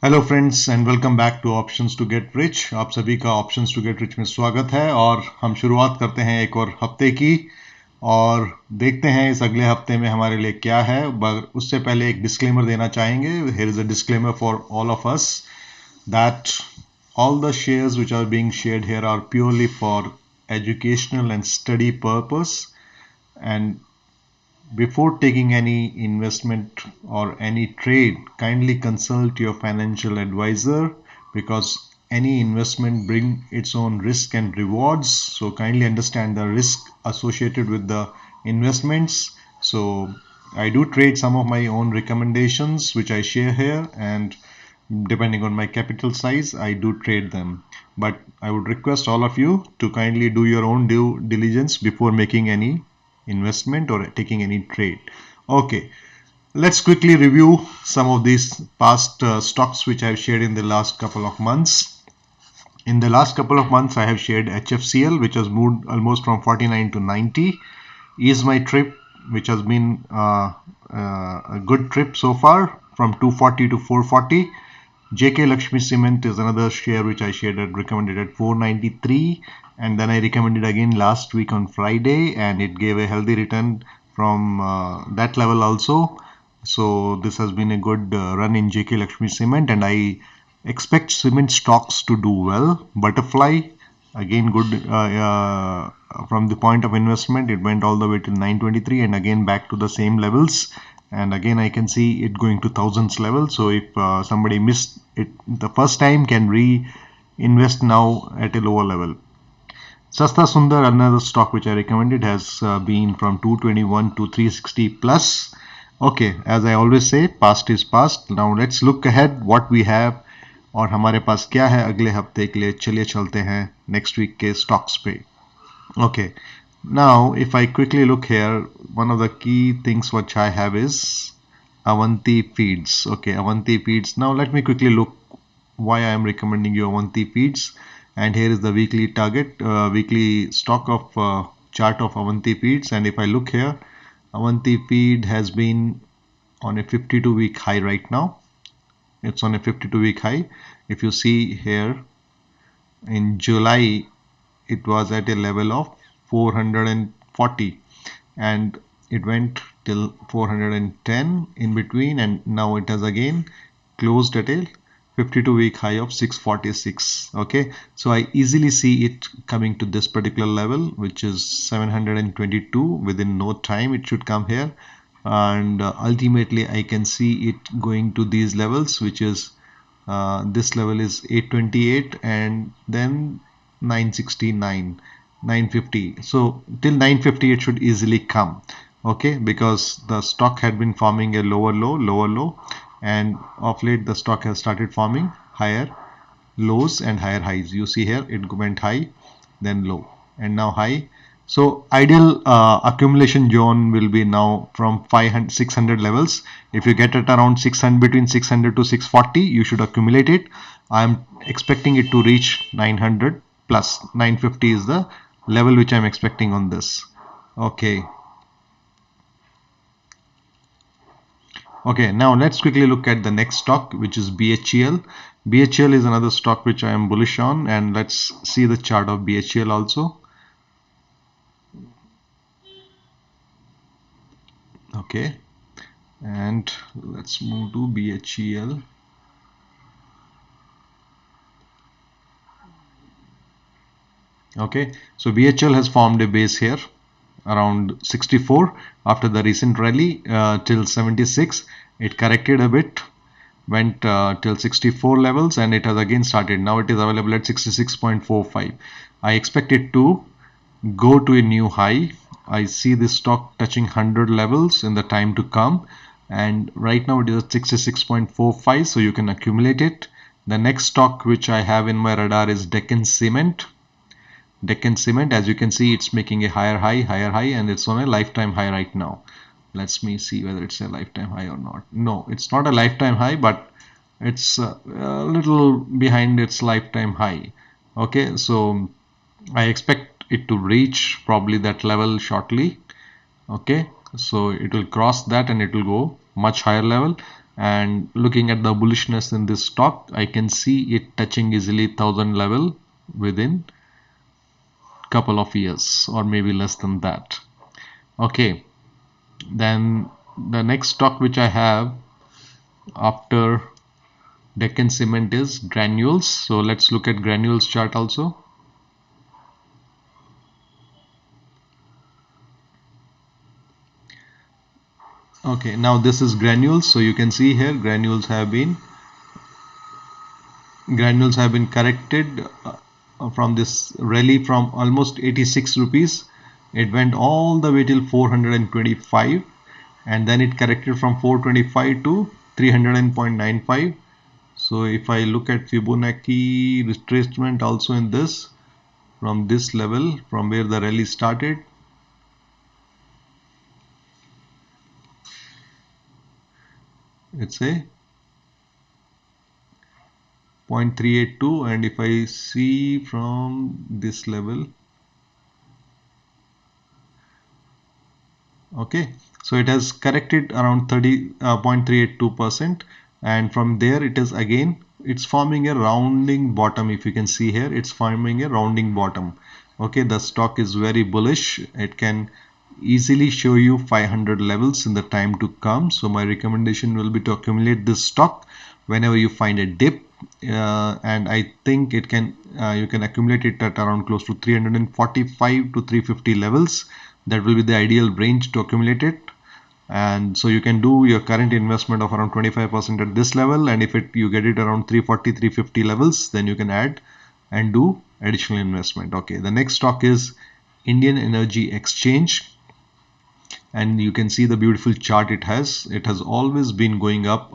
Hello friends and welcome back to options to get rich. आप सभी का options to get rich में स्वागत है और हम शुरुआत करते हैं एक और हफ्ते की और देखते हैं इस अगले हफ्ते में हमारे लिए क्या है। पर उससे पहले एक डिस्क्लेमर देना चाहेंगे। Here is a disclaimer for all of us that all the shares which are being shared here are purely for educational and study purpose, and before taking any investment or any trade, kindly consult your financial advisor because any investment bring its own risk and rewards. So kindly understand the risk associated with the investments. So I do trade some of my own recommendations which I share here, and depending on my capital size I do trade them, but I would request all of you to kindly do your own due diligence before making any investment or taking any trade. Okay, let's quickly review some of these past stocks which I've shared in the last couple of months. In the last couple of months I have shared HFCL, which has moved almost from 49 to 90. Is my trip, which has been a good trip so far, from 240 to 440. JK Lakshmi Cement is another share which I shared and recommended at 493, and then I recommended again last week on Friday, and it gave a healthy return from that level also. So this has been a good run in JK Lakshmi Cement, and I expect cement stocks to do well. Butterfly again good from the point of investment, it went all the way to 923 and again back to the same levels, and again I can see it going to thousands level. So if somebody missed it the first time, can reinvest now at a lower level. Sasta Sundar, another stock which I recommended, has been from 221 to 360 plus. Okay, as I always say, past is past. Now let's look ahead what we have और हमारे पास क्या है अगले हफ्ते के लिए. चलिए चलते हैं नेक्स्ट वीक के स्टॉक्स पे. Okay, now if I quickly look here, one of the key things which I have is Avanti Feeds. Okay, Avanti Feeds. Now let me quickly look why I am recommending you Avanti Feeds. And here is the weekly target, weekly stock of chart of Avanti Feeds. And if I look here, Avanti Feed has been on a 52-week high right now. It's on a 52-week high. If you see here, in July it was at a level of 440 and it went till 410 in between, and now it has again closed at a 52-week high of 646. Okay, so I easily see it coming to this particular level, which is 722. Within no time it should come here, and ultimately I can see it going to these levels, which is this level is 828 and then 969, 950. So till 950 it should easily come. Okay, because the stock had been forming a lower low, and of late the stock has started forming higher lows and higher highs. You see here it went high, then low, and now high. So ideal accumulation zone will be now from 500 600 levels. If you get it around 600, between 600 to 640, you should accumulate it. I'm expecting it to reach 900 plus. 950 is the level which I'm expecting on this. Okay. Okay, now let's quickly look at the next stock, which is BHEL. BHEL is another stock which I am bullish on, and let's see the chart of BHEL also. Okay, and let's move to BHEL. Okay, so BHEL has formed a base here around 64 after the recent rally till 76. It corrected a bit, went till 64 levels, and it has again started. Now it is available at 66.45. I expect it to go to a new high. I see this stock touching 100 levels in the time to come, and right now it is at 66.45, so you can accumulate it. The next stock which I have in my radar is Deccan Cement. Deccan Cement, as you can see, it's making a higher high, and it's on a lifetime high right now. Let me see whether it's a lifetime high or not. No, it's not a lifetime high, but it's a little behind its lifetime high. Okay, so I expect it to reach probably that level shortly. Okay, so it will cross that and it will go much higher level. And looking at the bullishness in this stock, I can see it touching easily 1000 level within couple of years or maybe less than that. Okay, then the next stock which I have after Deccan Cement is Granules. So let's look at Granules chart also. Okay, now this is Granules. So you can see here granules have been corrected from this rally from almost 86 rupees. It went all the way till 425, and then it corrected from 425 to 300.95. So if I look at Fibonacci retracement also in this, from this level, from where the rally started, it's a 0.382, and if I see from this level, okay, so it has corrected around 0.382%, and from there it is again, it's forming a rounding bottom. If you can see here, it's forming a rounding bottom. Okay, the stock is very bullish. It can easily show you 500 levels in the time to come. So my recommendation will be to accumulate this stock whenever you find a dip, and I think it can you can accumulate it at around close to 345 to 350 levels. That will be the ideal range to accumulate it. And so you can do your current investment of around 25% at this level, and if you get it around 340 350 levels, then you can add and do additional investment. Okay, the next stock is Indian Energy Exchange, and you can see the beautiful chart it has. It has always been going up,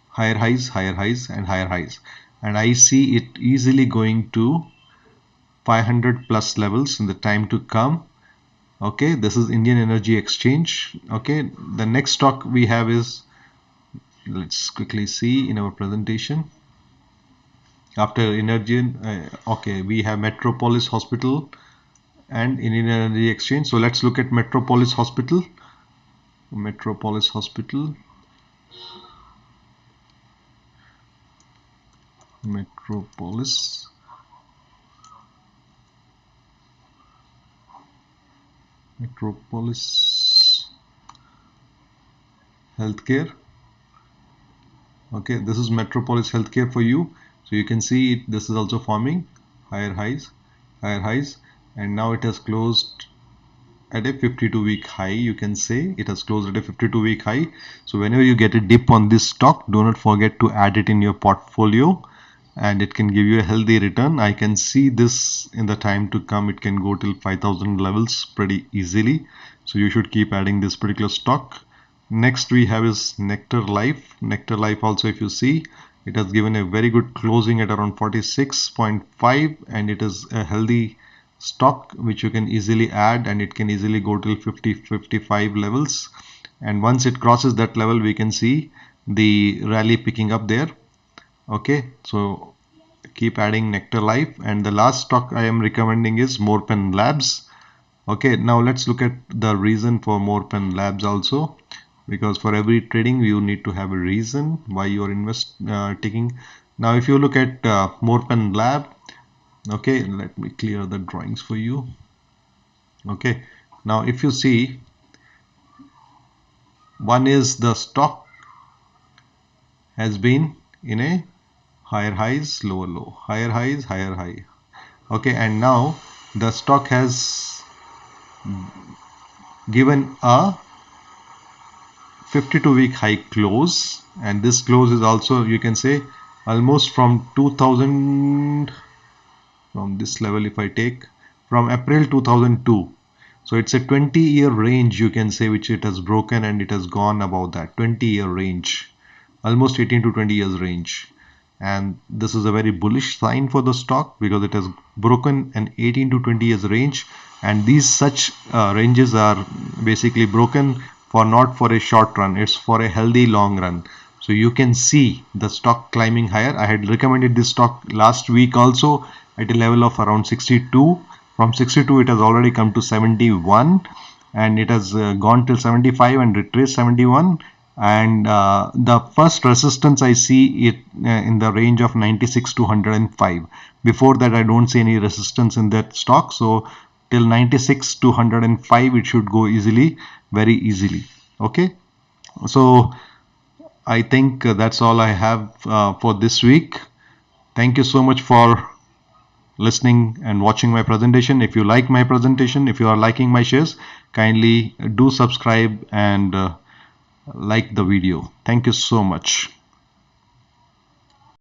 higher highs, and higher highs, and I see it easily going to 500 plus levels in the time to come. Okay, this is Indian Energy Exchange. Okay, the next stock we have is, let's quickly see in our presentation. After Energy, okay, we have Metropolis Hospital and Indian Energy Exchange. So let's look at Metropolis Hospital. Metropolis Hospital. Metropolis. Metropolis Healthcare. Okay, this is Metropolis Healthcare for you. So you can see it, this is also forming higher highs, and now it has closed at a 52-week high. You can say it has closed at a 52-week high. So whenever you get a dip on this stock, do not forget to add it in your portfolio, and it can give you a healthy return. I can see this in the time to come, it can go till 5,000 levels pretty easily. So you should keep adding this particular stock. Next we have is Nectar Life. Nectar Life also, if you see, it has given a very good closing at around 46.5, and it is a healthy stock which you can easily add, and it can easily go till 50-55 levels, and once it crosses that level, we can see the rally picking up there. Okay, so keep adding Nectar Life. And the last stock I am recommending is Morpen Labs. Okay, now let's look at the reason for Morpen Labs also, because for every trading you need to have a reason why you are taking. Now if you look at Morpen Lab, okay, let me clear the drawings for you. Okay, now if you see, one is the stock has been in a higher highs, lower low, higher highs, higher high. Okay, and now the stock has given a 52-week high close, and this close is also, you can say, almost from 2000, from this level if I take from April 2002. So it's a 20-year range, you can say, which it has broken, and it has gone above that 20-year range, almost 18 to 20 years range. And this is a very bullish sign for the stock, because it has broken an 18 to 20 years range, and these such ranges are basically broken for not for a short run, it's for a healthy long run. So you can see the stock climbing higher. I had recommended this stock last week also at a level of around 62. From 62 it has already come to 71, and it has gone till 75 and retraced 71, and the first resistance I see it in the range of 96 to 105. Before that I don't see any resistance in that stock, so till 96 to 105 it should go easily, very easily. Okay, so I think that's all I have for this week. Thank you so much for listening and watching my presentation. If you like my presentation, if you are liking my shares, kindly do subscribe and like the video. Thank you so much.